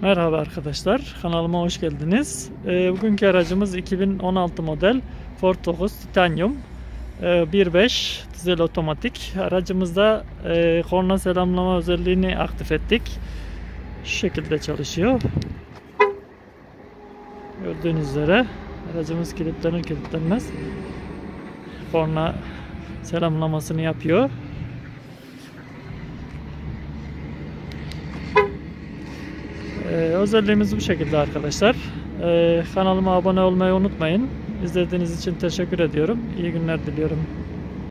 Merhaba arkadaşlar, kanalıma hoş geldiniz. Bugünkü aracımız 2016 model Ford Focus Titanium 1.5 dizel otomatik. Aracımızda korna selamlama özelliğini aktif ettik. Şu şekilde çalışıyor. Gördüğünüz üzere aracımız kilitlenir kilitlenmez korna selamlamasını yapıyor. Özelliğimiz bu şekilde arkadaşlar. Kanalıma abone olmayı unutmayın. İzlediğiniz için teşekkür ediyorum. İyi günler diliyorum.